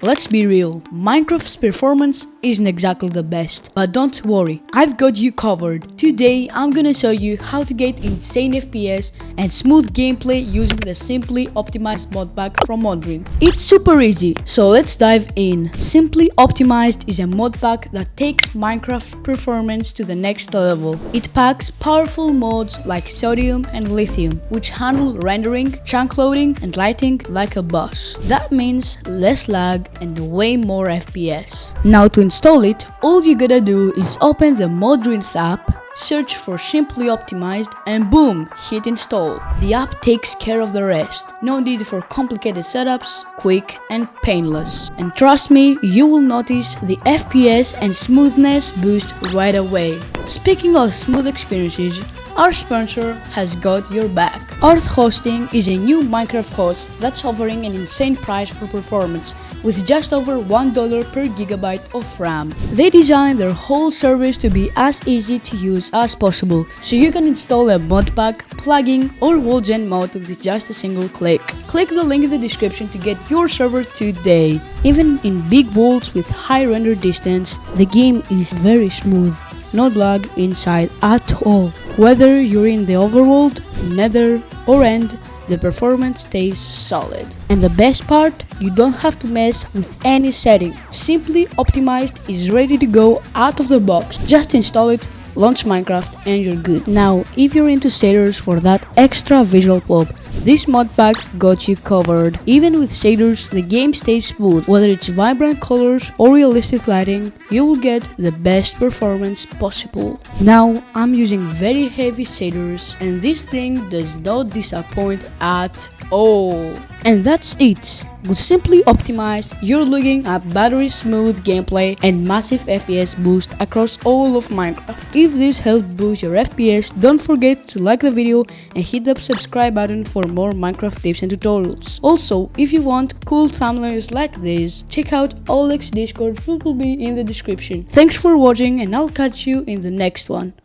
Let's be real, Minecraft's performance isn't exactly the best, but don't worry, I've got you covered. Today I'm gonna show you how to get insane FPS and smooth gameplay using the Simply Optimized Modpack from Modrinth. It's super easy, so let's dive in. Simply Optimized is a modpack that takes Minecraft performance to the next level. It packs powerful mods like sodium and lithium, which handle rendering, chunk loading and lighting like a boss. That means less lag and way more FPS. Now to install it, all you gotta do is open the Modrinth app, search for Simply Optimized and boom, hit install. The app takes care of the rest. No need for complicated setups, quick and painless. And trust me, you will notice the FPS and smoothness boost right away. Speaking of smooth experiences, our sponsor has got your back. Earth Hosting is a new Minecraft host that's offering an insane price for performance with just over $1 per gigabyte of RAM. They designed their whole service to be as easy to use as possible, so you can install a modpack, plugin or wall gen mod with just a single click. Click the link in the description to get your server today. Even in big worlds with high render distance, the game is very smooth. No lag inside at all. Whether you're in the overworld, nether or end, the performance stays solid. And the best part, you don't have to mess with any setting. Simply Optimized is ready to go out of the box. Just install it, launch Minecraft and you're good. Now, if you're into shaders for that extra visual pop, this modpack got you covered. Even with shaders, the game stays smooth. Whether it's vibrant colors or realistic lighting, you will get the best performance possible. Now, I'm using very heavy shaders and this thing does not disappoint at all. And that's it. With Simply Optimized, you're looking at battery smooth gameplay and massive FPS boost across all of Minecraft. If this helped boost your FPS, don't forget to like the video and hit the subscribe button for more Minecraft tips and tutorials. Also, if you want cool thumbnails like this, check out Oleg's Discord, which will be in the description. Thanks for watching and I'll catch you in the next one.